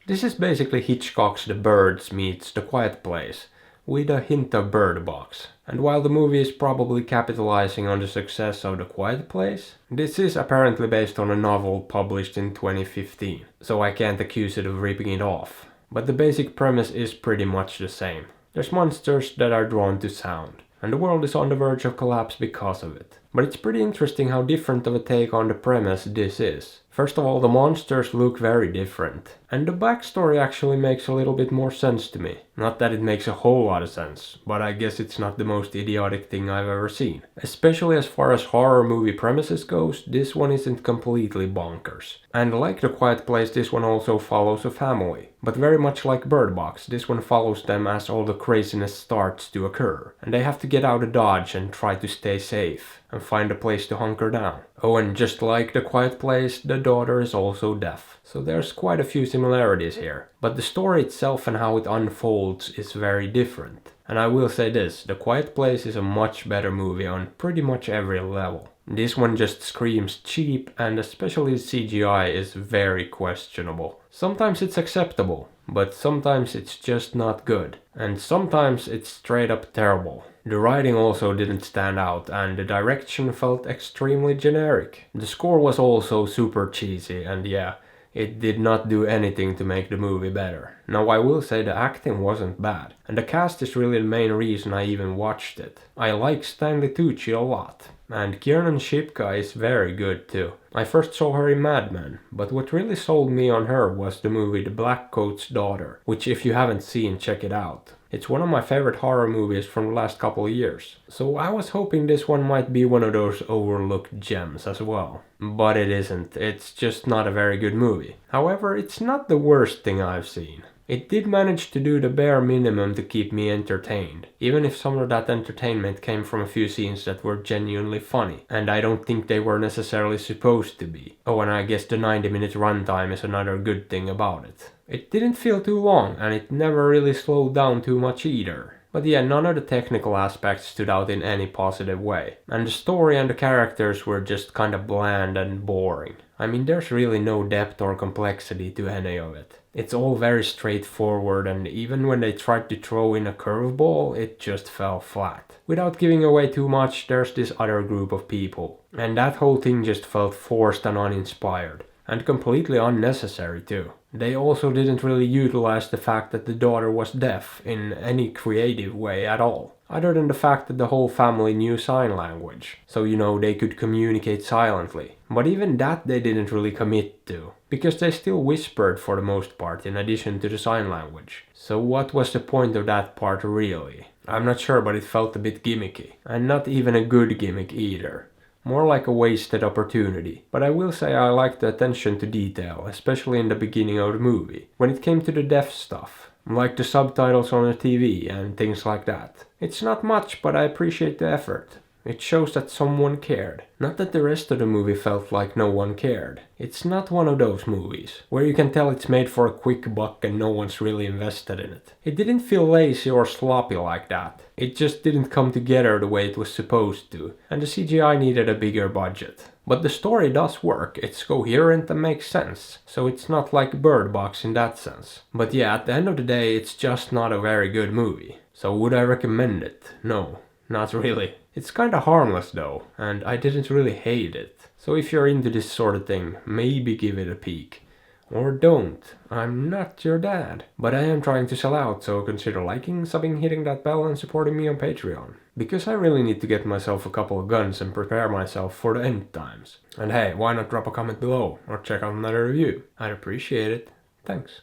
This is basically Hitchcock's The Birds meets The Quiet Place, with a hint of Bird Box. And while the movie is probably capitalizing on the success of The Quiet Place, this is apparently based on a novel published in 2015, so I can't accuse it of ripping it off. But the basic premise is pretty much the same. There's monsters that are drawn to sound, and the world is on the verge of collapse because of it. But it's pretty interesting how different of a take on the premise this is. First of all, the monsters look very different, and the backstory actually makes a little bit more sense to me. Not that it makes a whole lot of sense, but I guess it's not the most idiotic thing I've ever seen. Especially as far as horror movie premises goes, this one isn't completely bonkers. And like The Quiet Place, this one also follows a family. But very much like Bird Box, this one follows them as all the craziness starts to occur, and they have to get out of Dodge and try to stay safe, and find a place to hunker down. Oh, and just like The Quiet Place, the daughter is also deaf. So there's quite a few similarities here. But the story itself and how it unfolds is very different. And I will say this, The Quiet Place is a much better movie on pretty much every level. This one just screams cheap, and especially the CGI is very questionable. Sometimes it's acceptable, but sometimes it's just not good. And sometimes it's straight up terrible. The writing also didn't stand out, and the direction felt extremely generic. The score was also super cheesy, and yeah, it did not do anything to make the movie better. Now I will say the acting wasn't bad, and the cast is really the main reason I even watched it. I like Stanley Tucci a lot, and Kiernan Shipka is very good too. I first saw her in Mad Men, but what really sold me on her was the movie The Black Coat's Daughter, which if you haven't seen, check it out. It's one of my favorite horror movies from the last couple of years, so I was hoping this one might be one of those overlooked gems as well. But it isn't, it's just not a very good movie. However, it's not the worst thing I've seen. It did manage to do the bare minimum to keep me entertained, even if some of that entertainment came from a few scenes that were genuinely funny, and I don't think they were necessarily supposed to be. Oh, and I guess the 90-minute runtime is another good thing about it. It didn't feel too long, and it never really slowed down too much either. But yeah, none of the technical aspects stood out in any positive way. And the story and the characters were just kinda bland and boring. I mean, there's really no depth or complexity to any of it. It's all very straightforward, and even when they tried to throw in a curveball, it just fell flat. Without giving away too much, there's this other group of people. And that whole thing just felt forced and uninspired. And completely unnecessary too. They also didn't really utilize the fact that the daughter was deaf in any creative way at all. Other than the fact that the whole family knew sign language. So they could communicate silently. But even that they didn't really commit to. Because they still whispered for the most part in addition to the sign language. So what was the point of that part really? I'm not sure, but it felt a bit gimmicky. And not even a good gimmick either. More like a wasted opportunity. But I will say I liked the attention to detail, especially in the beginning of the movie, when it came to the deaf stuff, like the subtitles on the TV and things like that. It's not much, but I appreciate the effort. It shows that someone cared. Not that the rest of the movie felt like no one cared. It's not one of those movies, where you can tell it's made for a quick buck and no one's really invested in it. It didn't feel lazy or sloppy like that. It just didn't come together the way it was supposed to, and the CGI needed a bigger budget. But the story does work, it's coherent and makes sense, so it's not like Bird Box in that sense. But yeah, at the end of the day, it's just not a very good movie. So would I recommend it? No, not really. It's kinda harmless though, and I didn't really hate it. So if you're into this sort of thing, maybe give it a peek. Or don't. I'm not your dad. But I am trying to sell out, so consider liking, subbing, hitting that bell and supporting me on Patreon. Because I really need to get myself a couple of guns and prepare myself for the end times. And hey, why not drop a comment below or check out another review? I'd appreciate it. Thanks.